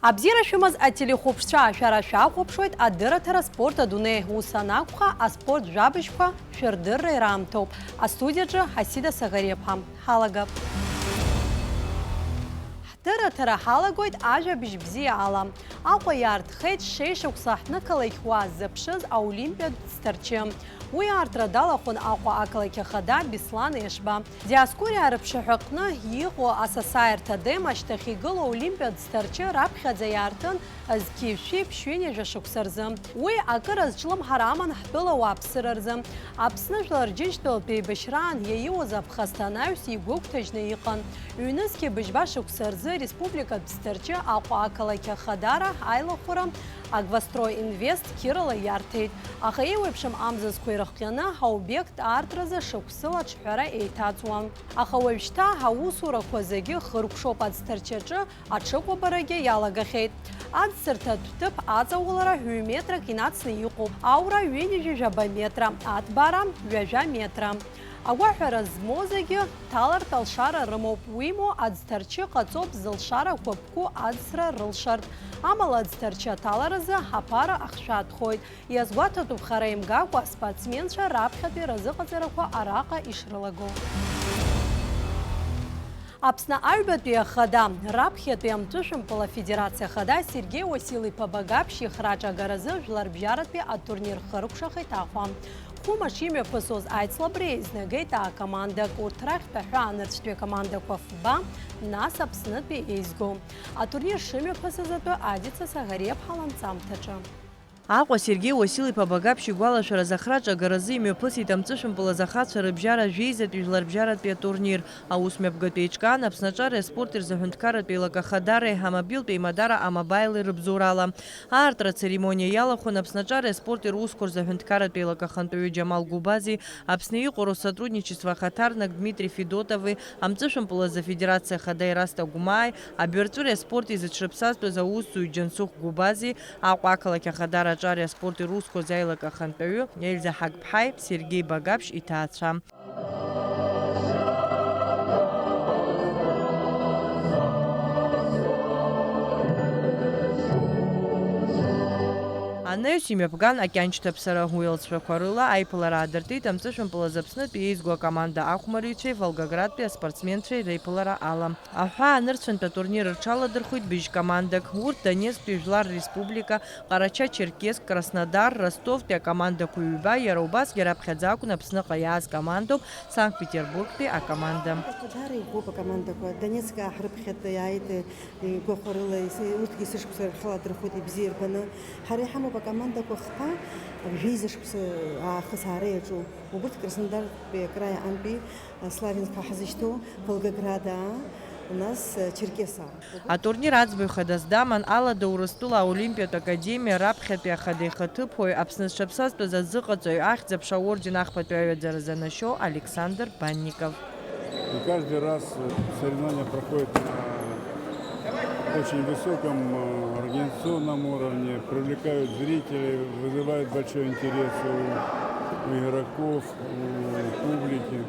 Абзира шәымаз ателехәыԥшцәа шәара шәахәаԥшуеит адырраҭара спорт адунеи. Ус анакәха, аспорт жәабжьқәа шәырдырра ираамҭоуп. Астудиаҿы Ҳасида Саӷариаԥҳа. Ҳалагап. Ҳдырраҭара ҳалагоит ажәабжь бзиала. Аҟәа иаартхеит шеишықәса ҳнықалақь уа ззыԥшыз аолимпиатә сҭарчы. Уи аартра далахәын Аҟәа ақалақь ахада Беслан Ешба. Диаскуриаа рыԥшаҳәаҟны иҟоу асасааирҭа Адем ашьҭахь игылоу аолимпиатә сҭарчы раԥхьаӡа иаартын зқьи-шәи ԥшьҩы-ҩажәа шықәса рзы. Уи акыр азҿлымҳара аман ҳтәыла уааԥсыра рзы. Аԥсны Жәлар Џьынџьтәылатә еибашьраан иаиуаз аԥхасҭанаҩс игәыгәҭажьны иҟан. Ҩнызқьи быжьба шықәса рзы республикатә сҭарчы Аҟәа ақалақь ахадара аилахәыра Агвастрой Инвест Кирала иарҭеит. Аха еиуеиԥшым амзазқәа ирыхҟьаны ҳаобиект аартразы шықәсыла аҽҳәара еиҭаҵуам. Аха уажәшьҭа ҳаусурақәа зегьы хыркәшоуп аӡҭарчаҿы аҽыкәабарагьы иалагахьеит. Аӡсырҭатә ҭыԥ аҵаулара 2 метрак инацны иҟоуп. Аура 2.7 метра, аҭбара 2 метра. Агәаҳәара змоу зегьы ҭалартә алшара рымоуп. Уимоу аӡҭарчы ҟаҵоуп зылшарақәа ԥку аӡсра рылшартә. Амала аӡҭарчы аҭаларазы ҳаԥара ахшәатәхоит. Иазгәаҭатәуп хара имгакәа аспортсменцәа раԥхьатәи разыҟаҵарақәа араҟа ишрылаго. Аԥсны аҩбатәи ахада, раԥхьатәи амҵәышәымпыл афедерациа ахада Сергеи Уасил-иԥа Багаԥшь ихраҿагаразы жәларбжьаратәи атурнир хыркәшахеит Аҟәа. Хәымаш имҩаԥысуаз аицлабреи еизнагеит аакомандак. Урҭ рахьтә аҳәаа анырцәтәи акомандақәа ФБА, нас Аԥснытәи еизго. Атурнир шымҩаԥысыз атәы Адица Саӷариаԥҳа ланҵамҭаҿы. Аҟәа Сергеи Уасил-иԥа Багаԥшь игәалашәараз ахраҿагаразы имҩаԥысит амҵәышәымпыл азахацәа рыбжьара жәеизатәи жәларбжьаратәи атурнир. Аусмҩаԥгатәи еиҿкаан Аԥснаҿари аспорти рзыҳәынҭқарратәи еилакахадареи ҳамобилтәи еимадара амобаили рыбзоурала. Аартра церемониа иалахәын Аԥснаҿари аспорти русқәа рзыҳәынҭқарратәи еилакахантәаҩы Џьамал Гәубази, Аԥсны иҟоу Россотрудничество ахаҭарнак Дмитрий Федотови, амҵәышәымпыл азы афедерациа ахада Ераста Гәмааи, абиуарҵәыреи аспорти изыҽрыԥсазтәыз аусзуҩ Џьансыхә Гәубази, Аҟәа ақалақь ахадара аҿари аспорти русқәа рзеилакахантәаҩы Ельза Ҳагԥҳаи, Сергеи Багаԥшь иҭаацәа. Анаҩс имҩаԥган акьанчҭаԥсара уеилҵәақәа рыла аиԥылара аадыртит амҵәышәымпыл азы Аԥснытәи еизго акоманда ахәмариҩцәеи Волгоградтәи аспортсменцәеи реиԥылара ала. Аҳәаа анырцәынтә атурнир рҽаладырхәит быжь-командак. Урҭ Донецктәи Жәлар Республика, Ҟарача-Черкесск, Краснодар, Ростовтәи акомандақәа ҩба, иара убасгьы раԥхьаӡа акәын Аԥсныҟа иааз командоуп Санкт-Петербургтәи акоманда. Игәоуп акомандақәа. Донецкаа ҳрыԥхьаӡа иааит игәахәарыла, урҭгьы сышықәса рхаладырхәит ибзиа ирбаны. Ҳара иҳамоуп акомандақәа хԥа жәеиза шықәса аахысаара иаҿу. Убырҭ Краснодартәи акраи Ампи, Славянскаа ҳзышьҭоу, Волгоградаа, у нас Черкессаа. Атурнир аӡбаҩ хадас даман Алада Урыстәыла аолимпиатә академиа раԥхьатәи ахада ихаҭыԥуаҩ Аԥсны зҽаԥсазтәыз азыҟаҵаҩ ахьӡ-аԥша аорден ахԥатәи аҩаӡаразы анашьоу Александр Банников. И каждый раз соревнования проходят на очень высоком организационном уровне, привлекают зрителей, вызывают большой интерес у игроков, у публики.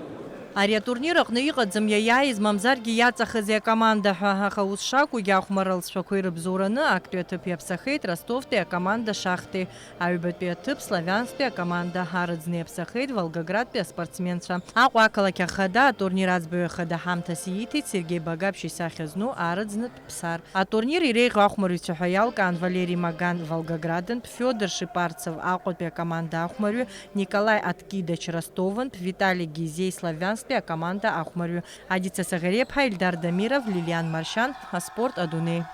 Ари атурнир аҟны иҟаӡам иаиааиз мамзаргьы иаҵахази акоманда ҳәа, аха ус шакәугьы ахәмарра лҵшәақәа ирыбзоураны актәи аҭыԥ иаԥсахеит Ростовтәи акоманда Шахти, аҩбатәи аҭыԥ Славиансктәи акоманда, арыӡны иаԥсахеит Волгоградтәи аспортсменцәа. Аҟәа ақалақь ахада атурнир аӡбаҩ ахада ҳамҭас ииҭеит Сергеи Багаԥшь исахьа зну арыӡнытә ԥсар. Атурнир иреиӷьу ахәмарыҩцәа ҳәа иалкаан Валерий Маган Волгоградынтә, Федор Шипарцев Аҟәатәи акоманда ахәмарҩы, Николай Аткидач Ростовынтә, Виталий Гизей Славиансктәи акоманда ахәмарҩы. Адица Саӷариаԥҳа, Ильдар Дамиров, Лилиан Маршьан, Аспорт адунеи.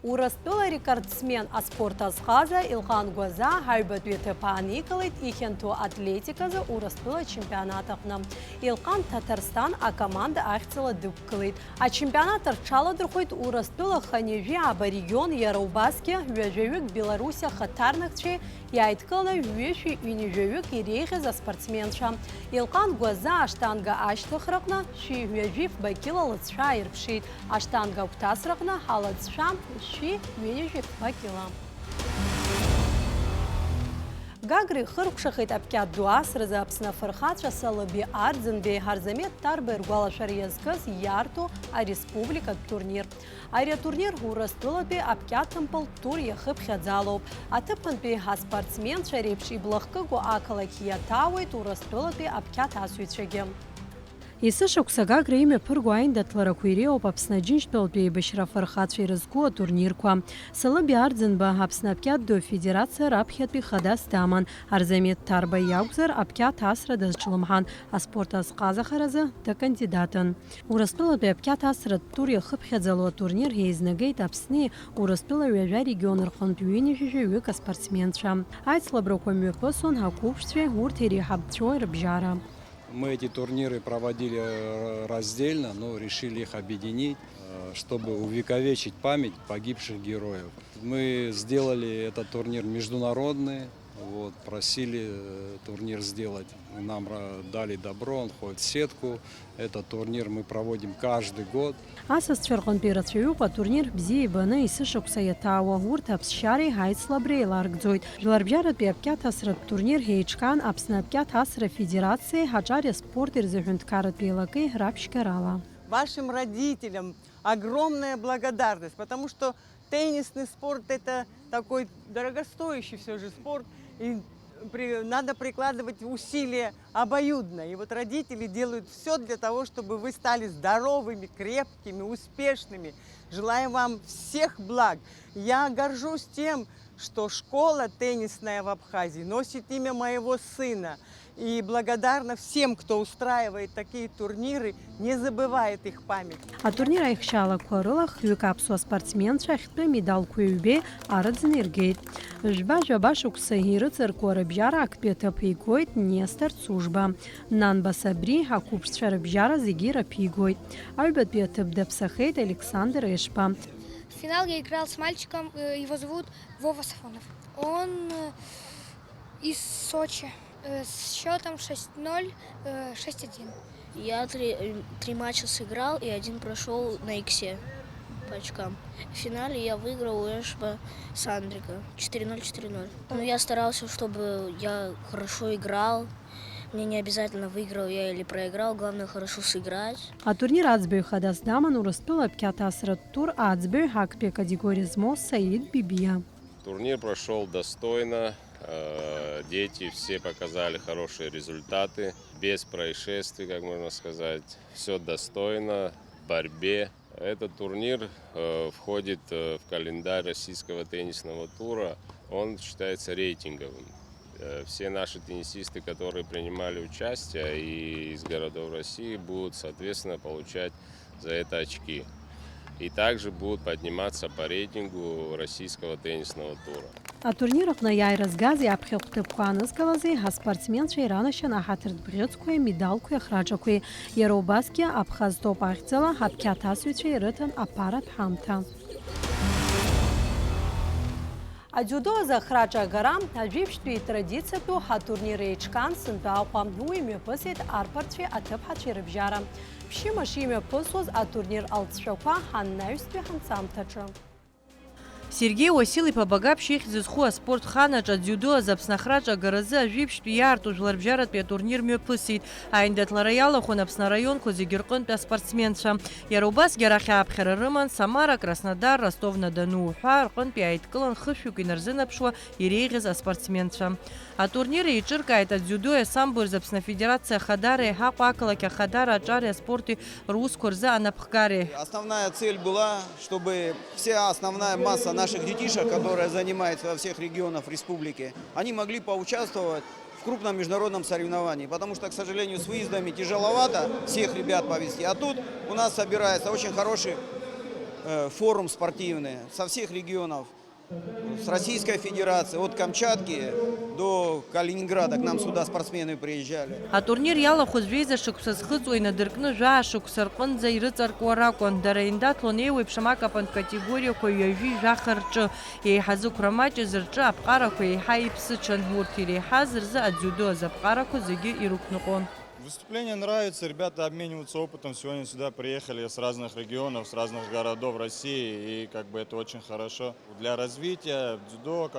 Урыстәыла рекордсмен аспорт азҟаза Илҟан Гәаза ҳаҩбатәи аҭыԥ ааникылеит ихьанҭоу атлетиказы Урыстәыла ачемпионат аҟны. Илҟан Ҭаҭарстан акоманда ахьӡала дықәгылеит. Ачемпионат рҽаладырхәит Урыстәыла Ханижәи абарегион, иара убасгьы ҩажәаҩык Беларуси ахаҭарнакцәеи иааидкыланы ҩышәи-ҩынҩажәаҩык иреиӷьыз аспортсменцәа. Илҟан Гәаза аштанга ашьҭыхраҟны шәи-ҩажәи фба-кила лыҵшәа аирԥшит. Аштанга агәҭасраҟны ҳалыҵшәа шәи-ҩынҩажәи фба-кила. Гагри хыркшахит апкят дуас рза апсна фархатша салаби ардзенбе Харзамет Тарбер Гуалашариязказ Ярту а республика турнир. Айрия турнир урастылабе апкят тампал тур яхып хядзалоб. А тыпанбе спортсмен шарепш и блахкагу акалакия тауит урастылабе апкят асуитшагем. Исышықәса Гагра имя ԥырго аиндаҭларақәа иреиуоуп Аԥсны Аџьынџьтәылатәи еибашьра афырхацәа ирызку атурнирқәа. Салаби Ардзынба Аԥсны Апкьат ду Федерациа раԥхьатәи хадас даман. Арзамет Тарба иакәзар Апкьат асра дазҿлымҳан, аспорт азҟазахаразы дакандидатын. Урыстәылатәи Апкьат асратә тур иахыԥхьаӡало атурнир еизнагеит Аԥсни Урыстәыла ҩажәа регион рҟнытә ҩынҩажәаҩык аспортсменцәа. Аицлабрақәа мҩаԥысуан ҳақәыԥшцәеи урҭ иреиҳабцәои рыбжьара. Мы эти турниры проводили раздельно, но решили их объединить, чтобы увековечить память погибших героев. Мы сделали этот турнир международный, просили турнир сделать, нам дали добро, он входит в сетку. Этот турнир мы проводим каждый год. Асасцәа рҟнытә ирацәаҩуп атурнир бзиа ибаны исышықәса иаҭаауа урҭ аԥсшьареи ҳаицлабреи еиларгӡоит. Жәларбжьаратәи апкьат асратә турнир еиҿкаан Аԥсны Апкьат асра федерациеи ҳаҿариа спорт ирзыҳәынҭқарратә еилакеи раԥшьгарала. Вашим родителям огромная благодарность, потому что теннисный спорт – это такой дорогостоящий все же спорт, и надо прикладывать усилия обоюдно. И вот родители делают все для того, чтобы вы стали здоровыми, крепкими, успешными. Желаю вам всех благ. Я горжусь тем, что школа теннисная в Абхазии носит имя моего сына. И благодарна всем, кто устраивает такие турниры, не забывает их память. Атурнир аихшьалақәа рыла хҩык аԥсуа спортсменцәа ахьтәы медалқәа ҩбеи арыӡны иргеит. Жәба-жәаба шықәса ирыҵаркуа рыбжьара актәи аҭыԥ игоит Нестор Цужба. Нанба Сабри ақәыԥшцәа рыбжьара зегьы ираԥигоит. Аҩбатәи аҭыԥ даԥсахеит Александр Эшпа. В финал я играл с мальчиком, его зовут Вова Сафонов. Он из Сочи. С счетом 6-0, 6-1. Я три матча сыграл и один прошел на иксе по очкам. В финале я выиграл у Эшба Сандрика 4-0, 4-0. Но я старался, чтобы я хорошо играл. Мне не обязательно выиграл я или проиграл, главное хорошо сыграть. А турнир аӡбаҩ хадас даман Урыстәыла Апкьат асратә тур аӡбаҩ ҳактәи акатегории змоу Саид Бибия. Турнир прошел достойно. Дети все показали хорошие результаты, без происшествий, как можно сказать. Все достойно, в борьбе. Этот турнир входит в календарь российского теннисного тура. Он считается рейтинговым. Все наши теннисисты, которые принимали участие и из городов России, будут, соответственно, получать за это очки. И также будут подниматься по рейтингу российского теннисного тура. Атурнир аҟны иааиразгаз иаԥхьа хәҭыԥқәа анызгалази ҳаспортсменцәа иранашьан аҳаҭыртә бӷьыцқәеи медалқәеи ахраҿақәеи. Иара убасгьы Абхаз топ ахьӡала ҳаԥкьат асыҩцәа ирыҭан аԥаратә ҳамҭа. Аӡиудо азы ахраҿагара ажәибжьтәи традициатәу ҳатурнир еиҿкаан сынтәа Аҟәа. Уи имҩаԥысит арԥарцәеи аҭыԥҳацәеи рыбжьара. Ԥшьымаш имҩаԥысуаз атурнир алҵшәақәа ҳаннаҩстәи ҳамцамҭаҿы. Сергей Уасил-иԥа Багаԥшь ихьӡ зху аспорт ханаҿ аӡиудо азы Аԥсны ахраҿагаразы ажәибжьтәи иаарту жәларбжьаратәи атурнир мҩаԥысит. Аиндаҭлара иалахәын Аԥсны араионқәа зегьы рҟынтәи аспортсменцәа. Иара убасгьы арахь ааԥхьара рыман Самара, Краснодар, Ростов-на-Дону уҳәа рҟынтәи ааидкылан хышәҩык инарзынаԥшуа иреиӷьыз аспортсменцәа. Атурнир еиҿыркааит аӡиудои асамбо рзы Аԥсны Афедерациа Ахадара Еиҳаҟәа ақалақь Ахадара аҿари аспорти русқәа рзы анапхгари. Основная цель была, чтобы вся основная масса наших детишек, которые занимаются во всех регионах республики, они могли поучаствовать в крупном международном соревновании. Потому что, к сожалению, с выездами тяжеловато всех ребят повезти. А тут у нас собирается очень хороший форум спортивный со всех регионов. С Российской Федерации, от Камчатки до Калининграда к нам сюда спортсмены приезжали. Атурнир иалахәыз жәеиза шықәса зхыҵуа инадыркны жәаа шықәса рҟынӡа ирыҵаркуа ракәын. Дара еиндаҭлон еиуеиԥшым акапантә категориақәа ҩажәи жәаха рҿы. Еиҳа зықәрамаҷыз рҿы аԥҟарақәа еиҳа иԥсыҽын. Урҭ иреиҳаз рзы аӡиудо азы аԥҟарақәа зегьы ирықәныҟәон. Выступление нравится, ребята обмениваются опытом. Сегодня сюда приехали с разных регионов, с разных городов России, и это очень хорошо для развития дзюдо,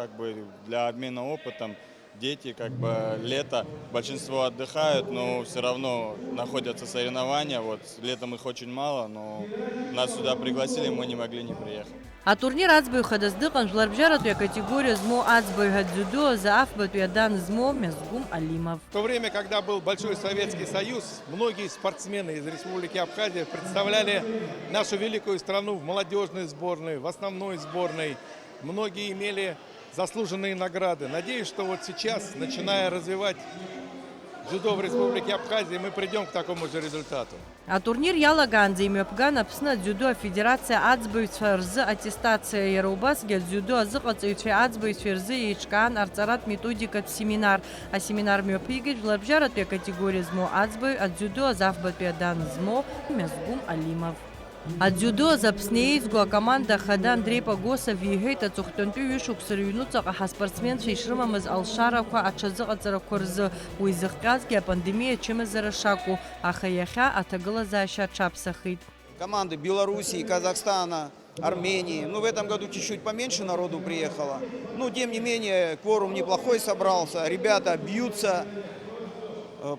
для обмена опытом, дети, как бы лето, большинство отдыхают, но все равно находятся соревнования. Вот летом их очень мало, но нас сюда пригласили, мы не могли не приехать. А турнир ацбой хадаздыкан жларбжаратуя категория змо ацбой гадзюдо за афбатуя дан змо Мезгум Алимов. В то время, когда был Большой Советский Союз, многие спортсмены из Республики Абхазия представляли нашу великую страну в молодежной сборной, в основной сборной. Многие имели заслуженные награды. Надеюсь, что вот сейчас, начиная развивать дзюдо в Республике Абхазия, мы придем к такому же результату. А турнир ялаганзе имепган апсна дзюдо федерация ацбойцфа рзы аттестация Яроубасге дзюдо зыкъацӏыйчве ацбойцфе рзы йчкӏан арцӏарат методикат семинар. А семинар мепигыч жларбжаратуя категория змо ацбой, а дзюдо зафбатуя дан змо Мезгум Алимов. А дзюдо запснеизгу команда хада Андрей Погосов вигейт ацухтонту юшуксыр юнуцаqa спортсмен шишрымамыз алшараква ачазыqaцӏраква рзы уизыхкъазгьи апандемия чымызарашаку аха иахьа атагылазаашьа тшапсахитӏ. Команды Белоруссии, Казахстана, Армении. Ну, в этом году чуть-чуть поменьше народу приехало. Но, тем не менее, кворум неплохой собрался. Ребята бьются,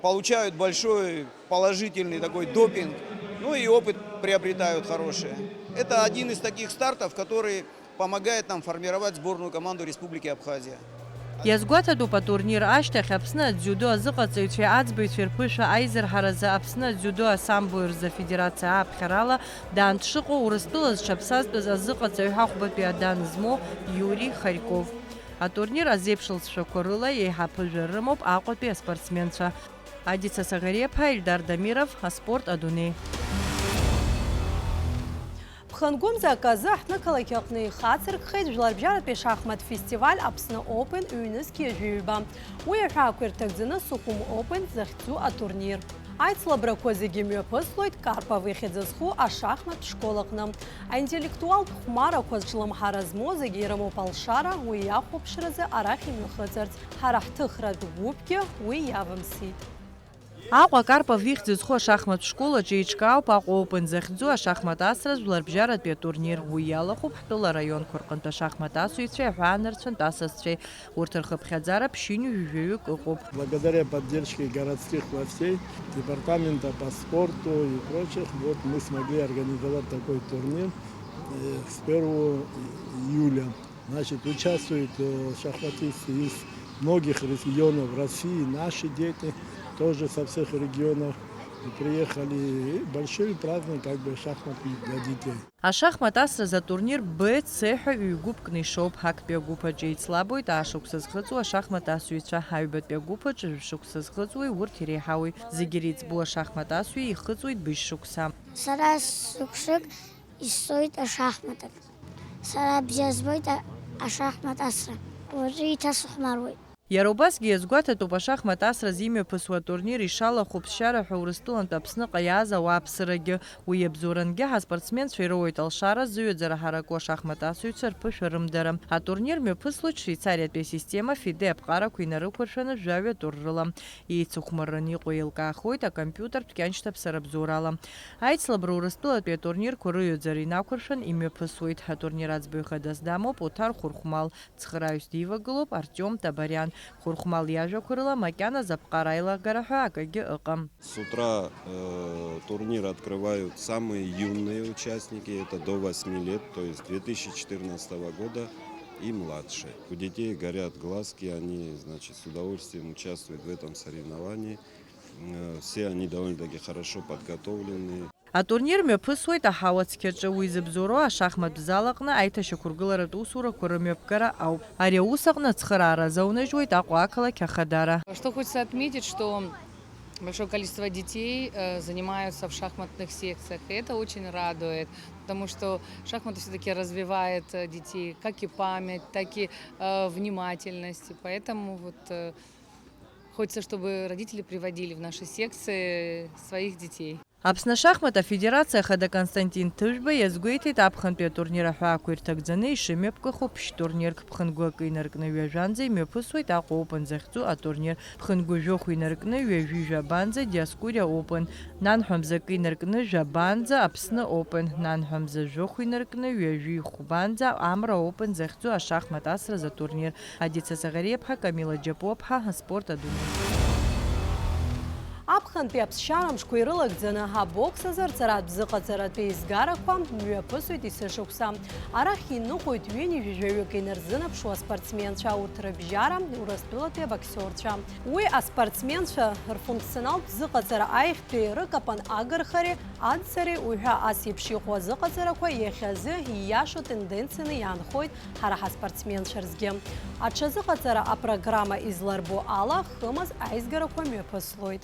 получают большой положительный такой допинг. Ну и опыт приобретают хороший. Это один из таких стартов, который помогает нам формировать сборную команду Республики Абхазия. Иазгәаҭатәуп атурнир ашьҭахь Аԥсны адзиудо азыҟаҵаҩцәеи аӡбаҩцәеи рԥышәа аизырҳаразы Аԥсны адзиудо асамблеи рзы афедерациа аԥхьарала даан дшыҟоу Урыстәыла зҽаԥсазтәыз азыҟаҵаҩ ҳахәбатәи адан змоу Юрий Харьков. Атурнир азеиԥшылҵшәақәа рыла еиҳа ԥыжәа рымоуп Аҟәатәи аспортсменцәа. Адица Сагариаԥа, Ильдар Дамиров, Аспорт Адунеи. Бхангом заказы ҳнықалақь аҟны ихацыркхеит Жәларбжьаратәи шахмат фестиваль Аԥсны Open ҩнызқьи ажәыҩба. Уи аҳәаақәа ирҭагӡаны Сухум Open захьӡу атурнир. Аицлабрақәа зегьы мҩаԥыслоит Карпов ихьӡ зху ашахматтә школаҟны. Аинтеллектуалтә хәмарақәа зҿлымҳара змоу зегьы ирымоуп алшара уи иахәаԥшразы арахь имҩахыҵырц. Ҳара ҳҭыхратә гәыԥгьы уи иавымсит. Аҟәа Карпов ихьӡ зху ашахматтә школаҿы еиҿкаауп Аҟәа Open захьӡу ашахмат асра Жәларбжьаратәи атурнир. Уи иалахәуп ҳтәыла раионқәа рҟынтә ашахмат асыҩцәеи аҳәаанырцәынтә асасцәеи. Урҭ рхыԥхьаӡара ԥшьынҩ ҩажәаҩык ыҟоуп. Благодаря поддержке городских властей, департамента по спорту и прочих, вот мы смогли организовать такой турнир с 1 июля. Значит, участвуют шахматисты из многих регионов России, наши дети тоже со всех регионов приехали. Большой праздник, как бы, шахматный для детей. Ашахмат асра за турнир Б, С ҳәа ҩ-гәыԥк ишоуп. Ҳактәи агәыԥаҿ еицлабуеит ашықәса зхыҵуа ашахмат асыҩцәа. Ҳаҩбатәи агәыԥаҿ жәшықәса зхыҵуеи урҭ иреиҳауеит. Зегьы иреиҵбу ашахмат асҩы ихыҵуеит быжь-шықәса. Сара сықәшык исоит ашахматак. Сара бзиа збоит ашахмат асра. Уажәы иҭасыхәмаруеит. Иара убасгьы иазгәаҭатәуп ашахмат асра зимҩаԥысуа атурнир ишалахәу ԥсшьара ҳәа Урыстәылантә Аԥсныҟа иааз ауааԥсырагьы. Уи иабзоурангьы ҳаспортсменцәа ироуеит алшара зыҩаӡара ҳараку ашахмат асыҩцәа рԥышәа рымдара. Атурнир мҩаԥыслоит Швейцариатәи асистема ФИДЕ аԥҟарақәа инарықәыршәаны жәаҩа тур рыла. Еицыхәмарраны иҟоу еилкаахоит акомпиутертә кьаншьҭаԥсара бзоурала. Аицлабра Урыстәылатәи атурнирқәа рыҩаӡара инақәыршәан имҩаԥысуеит. Атурнир аӡбаҩ хадас дамоуп Оҭар Хәырхәмал. Цхраҩыс дивагылоуп Артиом Табариан. Хәырхәмал иажәақәа рыла макьана запҟара аилагара ҳәа акагьы ыҟам. С утра турнир открывают самые юные участники, это до 8 лет, то есть 2014 года и младше. У детей горят глазки, они, значит, с удовольствием участвуют в этом соревновании. Все они довольно-таки хорошо подготовлены. Атурнир мҩаԥысуеит аҳауа-цқьаҿы. Уи зыбзоуроу ашахматтә зал аҟны аиҭашьақәыргыларатә усурақәа рымҩаԥгара ауп. Ари аус аҟны ацхыраара азаунажьуеит Аҟәа ақалақь ахадара. Что хочется отметить, что большое количество детей занимаются в шахматных секциях. И это очень радует, потому что шахматы все-таки развивают детей, как и память, так и внимательность. Поэтому вот хочется, чтобы родители приводили в наши секции своих детей. Аԥсны ашахмат афедерациа хада Константин Тыжба иазгәеиҭеит аԥхынтәи атурнир аҳәаақәа ирҭагӡаны ишымҩаԥгахо ԥшь-турнирк ԥхынгәык инаркны ҩажәанӡа имҩаԥысуеит Аҟәа Open захьӡу атурнир. Ԥхынгәы жәохә инаркны ҩажәи жәабанӡа Диаскурия Open, нанҳәамзакы инаркны жәабанӡа Аԥсны Open, нанҳәамза жәохә инаркны ҩажәи хәбанӡа Амра Open захьӡу ашахмат асраз атурнир. Адица Саӷариаԥҳа, Камила Џьапоԥҳа, аспорт адунеи. Аԥхынтәи аԥсшьарамшқәа ирылагӡаны абокс азарҵаратә зыҟаҵаратәи еизгарақәа мҩаԥысуеит есышықәса. Арахь иныҟәоит ҩынҩажәаҩык инарзынаԥшуа аспортсменцәа, урҭ рыбжьара Урыстәылатәи абоксиорцәа. Уи аспортсменцәа рфункционалтә зыҟаҵара аихтәи рыкапан агырхареи адцареи уҳәа ас еиԥш иҟоу азыҟаҵарақәа иахьазы ииашоу тенденцианы иаанхоит ҳара ҳаспортсменцәа рзгьы. Аҽазыҟаҵара апрограмма изларбо ала хымыз аизгарақәа мҩаԥыслоит.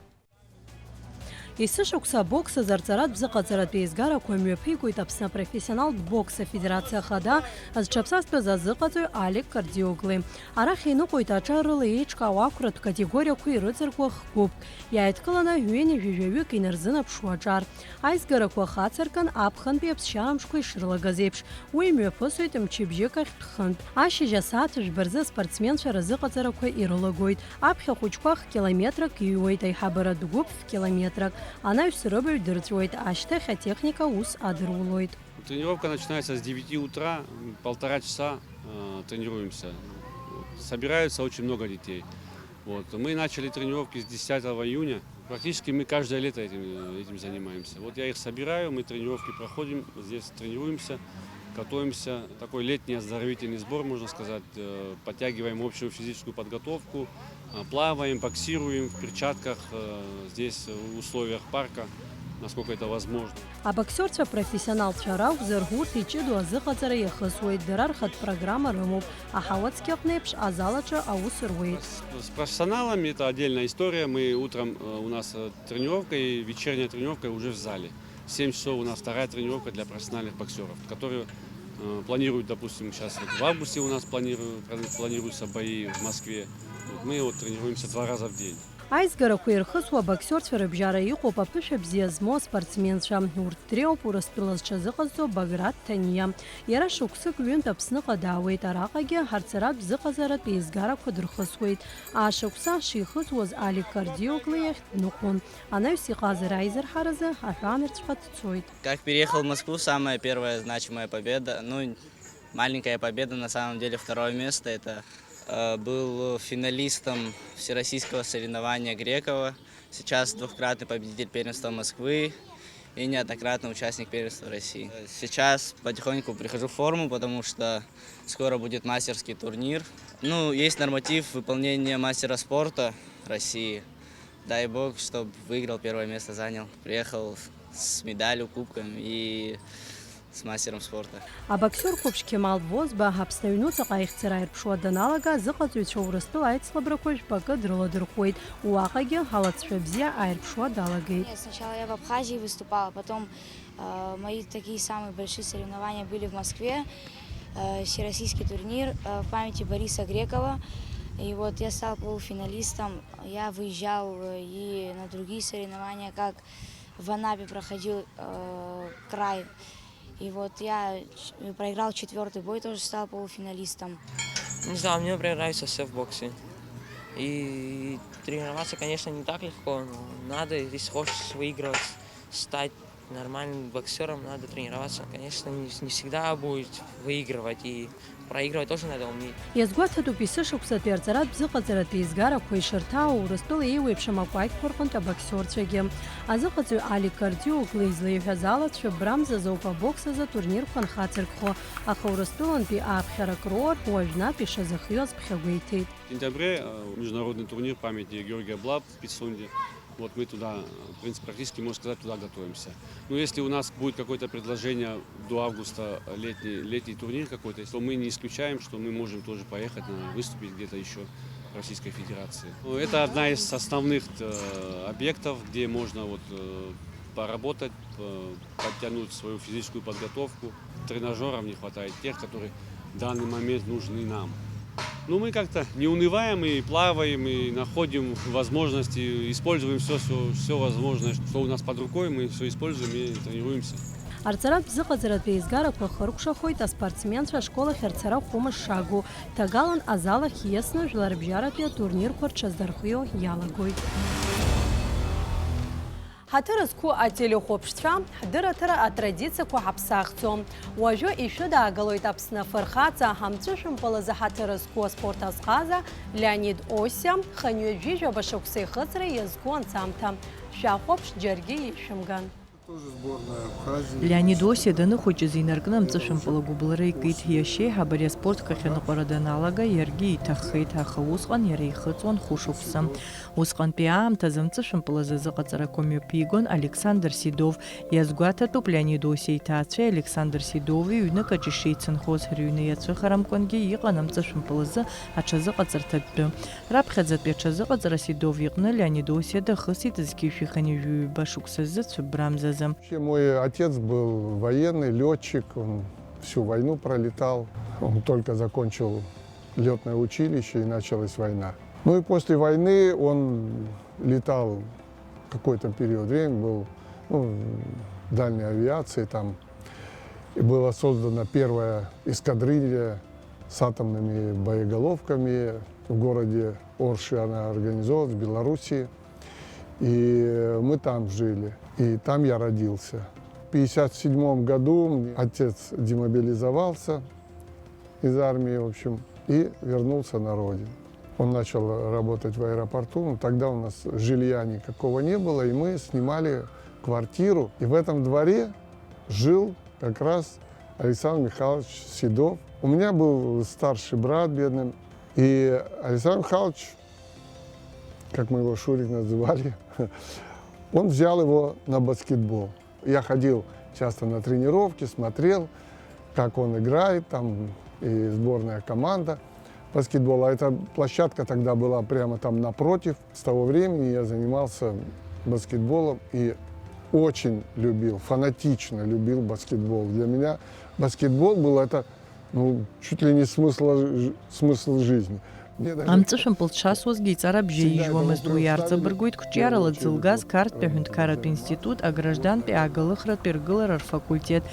Есышықәса абокс азарҵаратә зыҟаҵаратәи еизгарақәа мҩаԥигоит Аԥсны апрофессионалтә бокс афедерациа ахада азҿаԥсазтәыз азыҟаҵаҩ Алик Кардиогли. Арахь иныҟәоит аҿа рыла еиҿкаау ақәратә категориақәа ирыҵаркуа хгәыԥк. Иааидкыланы ҩынҩажәаҩык инарзынаԥшуа аҿар. Аизгарақәа хацыркын аԥхынтәи аԥсшьарамшқәа ишрылагаз еиԥш. Уи мҩаԥысуеит мчыбжьык ахьтә хынтә. Ашьыжь асааҭ жәба рзы аспортсменцәа разыҟаҵарақәа ирылагоит. Аԥхьа хәыҷқәа километрак иҩуеит, аиҳабаратә гәыԥ километрак. Анаҩс рыбаҩ дырҵәуеит, ашьҭахь атехника ус адырулоит. Тренировка начинается с 9 утра, 1,5 часа тренируемся. Собираются очень много детей. Вот. Мы начали тренировки с 10 июня. Практически мы каждое лето этим занимаемся. Вот я их собираю, мы тренировки проходим, здесь тренируемся, готовимся. Такой летний оздоровительный сбор, можно сказать. Подтягиваем общую физическую подготовку, плаваем, боксируем в перчатках, здесь в условиях парка, насколько это возможно. Абоксиорцәа профессионалцәа ракәзар, урҭ иҷыду азыҟаҵара иахысуеит, дара рхатә программа рымоуп. Аҳауаtzкьы аҟны еиԥш азалаҿы аус руеит. С профессионалами это отдельная история. Мы утром у нас тренировка и вечерняя тренировка уже в зале. В 7 часов у нас вторая тренировка для профессиональных боксеров, которые планируют, допустим, сейчас в августе у нас планируются бои в Москве. Вот мы вот тренируемся 2 раза в день. Аизгарақәа ирхысуа абоксиорцәа рыбжьара иҟоуп аԥышәа бзиа змоу аспортсменцәа. Урҭ дреиуп Урыстәыла зҽазыҟазҵо Баграт Ҭаниа. Иара шықәсык ҩынтә Аԥсныҟа даауеит, араҟагьы ҳарцаратә зыҟазаратә еизгарақәа дырхысуеит. Ашықәса шихысуаз Алик Кардиогли иахь дныҟәон. Анаҩс иҟазар аизырҳаразы аҳәамырцәҟа дцоит. Как переехал в Москву, самая первая значимая победа, ну, маленькая победа, на самом деле 2-е место, это был финалистом всероссийского соревнования Грекова, сейчас 2-кратный победитель первенства Москвы и неоднократный участник первенства России. Сейчас потихоньку прихожу в форму, потому что скоро будет мастерский турнир. Ну, есть норматив выполнения мастера спорта России. Дай бог, чтобы выиграл, 1-е место занял. Приехал с медалью, кубком и с мастером спорта. Абоксиор қәыԥш Кемал Возба Аԥсны аҩнуҵаҟа аихьӡара аирԥшуа даналага, азыҟаҵаҩцәа Урыстәыла аицлабрақәа жәпакы дрыладырхәуеит. Уаҟагьы алаҵшәа бзиа аирԥшуа далагеит. Сначала я в Абхазии выступала, потом мои такие самые большие соревнования были в Москве. Всероссийский турнир в памяти Бориса Грекова. И вот я стал полуфиналистом. Я выезжал и на другие соревнования, как в Анапе проходил край. И вот я проиграл 4-й бой, тоже стал полуфиналистом. Не знаю, мне, например, нравится все в боксе. И тренироваться, конечно, не так легко, но надо, если хочешь выигрывать, стать нормальным боксером, надо тренироваться. Конечно, не всегда будет выигрывать, и проигрывать тоже надо уметь. Иазгәаҭатәуп есышықәсатәи арҵаратә зыҟаҵаратәи еизгарақәа ишырҭаау Урыстәыла еиуеиԥшым акәакьқәа рҟынтә абоксиорцәагьы. Азыҟаҵаҩ Алик Кардиогли излаиҳәаз алаҵшәа брамзазоуп абокс азы атурнирқәа анхацыркхо, аха Урыстәылантәи ааԥхьарак роур уажәнатә ишазыхиоз ԥхьагәеиҭеит. В сентябре международный турнир памяти Георгия Блаб в Пицунде. Вот мы туда, в принципе, практически, можно сказать, туда готовимся. Но если у нас будет какое-то предложение до августа, летний турнир какой-то, то мы не исключаем, что мы можем тоже поехать, выступить где-то еще в Российской Федерации. Это одна из основных объектов, где можно вот поработать, подтянуть свою физическую подготовку. Тренажеров не хватает, тех, которые в данный момент нужны нам. Но мы как-то не унываем и плаваем, и находим возможности, используем все возможное, что у нас под рукой, мы все используем и тренируемся. Арцарат бзыҟаҵаратә еизгарақәа хыркәшахоит аспортсменцәа ашколахь рцара хәымш шагу. Ҭагалан азалахь ииасны жәларбжьаратәи атурнирқәа рҽаздархио иалагоит. Ҳаҭыр зқәу ателехәаԥшцәа ҳдырраҭара атрадициақәа ҳаԥсахӡом. Уажәы ишәыдаагалоит Аԥсны афырхаҵа ҳамҵәышәымпалазы ҳаҭыр зқәу аспорт азҟаза Леонид Осиа хынҩажәижәаба шықәса ихыҵра иазку анҵамҭа. Шәахәаԥш џьаргьы ишәымган. Леонид Осиа даныхәыҷыз инаркны амҵышәымпала гәыблра икит. Иашьеиҳаб ари аспортк ахьаныҟәара даналага иаргьы иҭаххеит, аха усҟан иара ихыҵуан хәышықәса. Усҟантәи аамҭазы амҵышәымпалазы азыҟаҵарақәа мҩаԥигон Александр Сидов. Иазгәаҭатәуп Леонид Осиа иҭаацәеи Александр Сидови ҩныкаҿ ишеицынхоз рыҩны иацәыхарамкәангьы иҟан амҵышәымпалазы аҽазыҟаҵарҭатәы. Раԥхьаӡатәи аҽазыҟаҵара Сидов иҟны Леонид Осиа дахысит зқьышә ихынҩажәаҩба шықәсазы цәыббрамзазы. Мой отец был военный, летчик, он всю войну пролетал. Он только закончил летное училище, и началась война. Ну и после войны он летал какой-то период времени, был в дальней авиации там. И была создана первая эскадрилья с атомными боеголовками в городе Орши, она организовалась в Белоруссии. И мы там жили. И там я родился. В 1957 году отец демобилизовался из армии, в общем, и вернулся на родину. Он начал работать в аэропорту, но тогда у нас жилья никакого не было, и мы снимали квартиру. И в этом дворе жил как раз Александр Михайлович Сидов. У меня был старший брат бедный, и Александр Михайлович, как мы его Шурик называли, он взял его на баскетбол. Я ходил часто на тренировки, смотрел, как он играет, там и сборная команда баскетбола. Эта площадка тогда была прямо там напротив. С того времени я занимался баскетболом и очень любил, фанатично любил баскетбол. Для меня баскетбол был это чуть ли не смысл жизни. Амҵышәымпыл дшасуазгьы иҵара бжьаижьуамызт. Уи иаарҵабыргуеит қәҿиарала дзылгаз Қарҭтәи аҳәынҭқарратә институт аграждантәи ааглыхратәи ргылара рфакультет.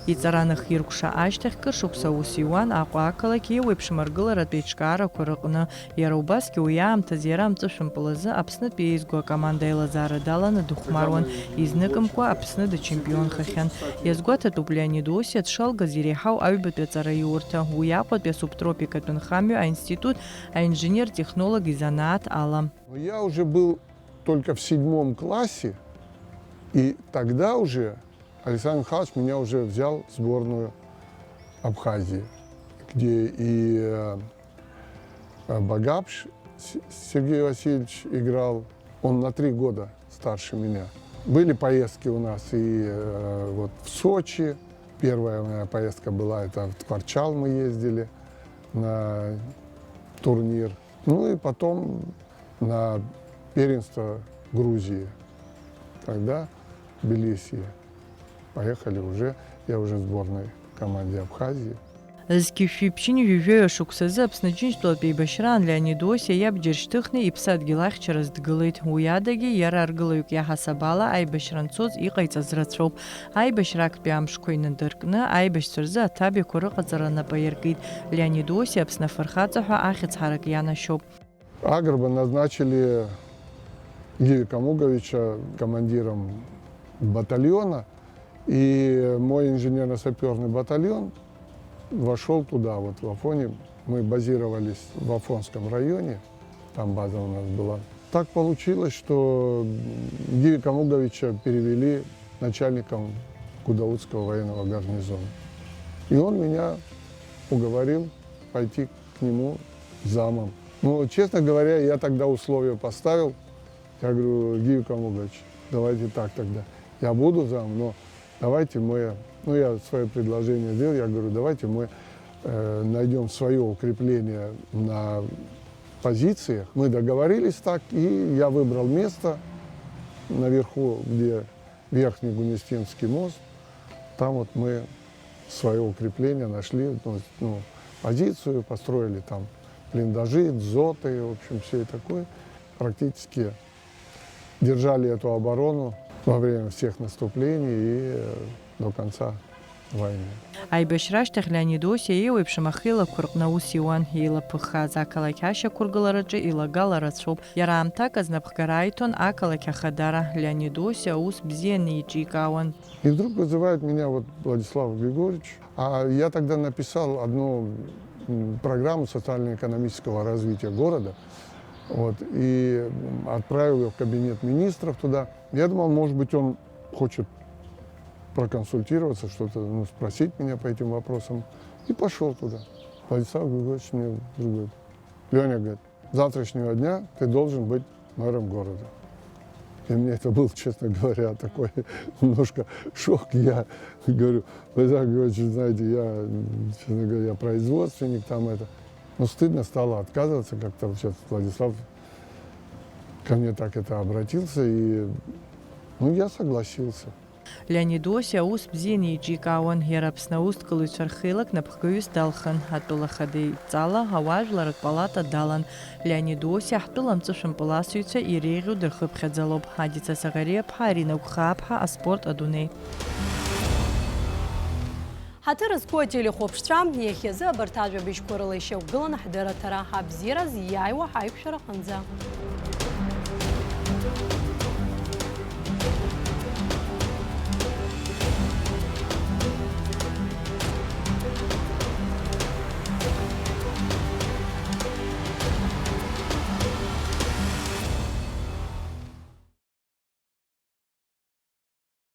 Иҵара нахиркәша ашьҭахь кыр шықәса аус иуан Аҟәа ақалақь еиуеиԥшым аргыларатәи еиҿкаарақәа рыҟны. Иара убасгьы уи аамҭаз иара амҵышәымпыл азы Аԥснытәи еизго акоманда аилазаара даланы дыхәмаруан. Изныкымкәа Аԥсны дычемпионхахьан. Иазгәаҭатәуп Леонид Осиа дшалгаз иреиҳау аҩбатәи аҵараиурҭа. Уи Аҟәатәи асубтропикатә нхамҩа аинститут инженер-технолог и занаат ала. Я уже был только в 7 классе, и тогда уже Александр Михайлович меня уже взял в сборную Абхазии, где и Багапш Сергей Васильевич играл. Он на 3 года старше меня. Были поездки у нас и вот в Сочи. Первая моя поездка была, это в Тхварчал мы ездили на турнир. Ну и потом на первенство Грузии. Тогда в Тбилиси поехали уже, я уже в сборной команде Абхазии. Зқьышәиԥшьын ҩажәаҩа шықәсазы Аԥсны Џьынџьтәылатәи еибашьраан Леонид Осиа иабџьар шьҭыхны иԥсадгьыл ахьчараз дгылеит. Уи адагьы иара аргылаҩык иаҳасаб ала аибашьра анцоз иҟаиҵаз рацәоуп. Аибашьра актәи амшқәа инадыркны аибашьцәа рзы аҭабиақәа рыҟаҵара нап аиркит. Леонид Осиа Аԥсны афырхаҵа ҳәа ахьыӡҳарак ианашьоуп. Агрба назначили Гиви Камуговича командиром батальона, и мой инженерно-саперный батальон вошел туда, вот в Афоне. Мы базировались в Афонском районе, там база у нас была. Так получилось, что Гиви Камуговича перевели начальником Гудаутского военного гарнизона. И он меня уговорил пойти к нему замом. Ну, честно говоря, я тогда условия поставил. Я говорю: Гиви Камугович, давайте так тогда. Я буду зам, но давайте мы... Ну, я свое предложение сделал, я говорю, давайте мы найдем свое укрепление на позициях. Мы договорились так, и я выбрал место наверху, где Верхний Гунестинский мост. Там вот мы свое укрепление нашли, позицию, построили там блиндажи, дзоты, в общем, все и такое. Практически держали эту оборону во время всех наступлений и до конца войны. Аибашьрашьҭахь Леонидосиа еиуеиԥшым ахы рҟны аус иуан, еилаԥыххааз ақалақь ашьақәыргылараҿы илагала рацәоуп. Иара аамҭак азнапхгара аиҭон ақалақь ахадара. Леонидосиа аус бзианы иҿикаауан. И вдруг вызывает меня вот Владислав Григорьевич, а я тогда написал одну программу социально-экономического развития города, вот, и отправил ее в кабинет министров туда. Я думал, может быть, он хочет проконсультироваться, что-то спросить меня по этим вопросам. И пошел туда. Владислав Григорьевич мне вдруг говорит: Леня, говорит, с завтрашнего дня ты должен быть мэром города. И мне это был, честно говоря, такой немножко шок. Я говорю: Владислав Григорьевич, знаете, я, честно говоря, я производственник, там это. Но стыдно стало отказываться, как-то сейчас Владислав ко мне так это обратился, и я согласился. Леонидосиа аус бзианы иҿикаауан, иара Аԥсны аусҭкылаҩцәа рхы-еилак напхгаҩыс далхан, атәылахада идҵала ауаажәларратә палата далан. Леонидосиа ҳтәыла амҵышәымпыласыҩцәа иреиӷьу дырхыԥхьаӡалоуп. Адица Саӷариаԥҳа, Арина Гәхааԥҳа, аспорт адунеи. Ҳаҭыр зқәу ателехәаԥшцәа иахьазы абарҭ ажәабжьқәа рыла ишьақәгыланы ҳдырраҭара абзиараз иааиуа ҳаиқәшәара аҟынӡа.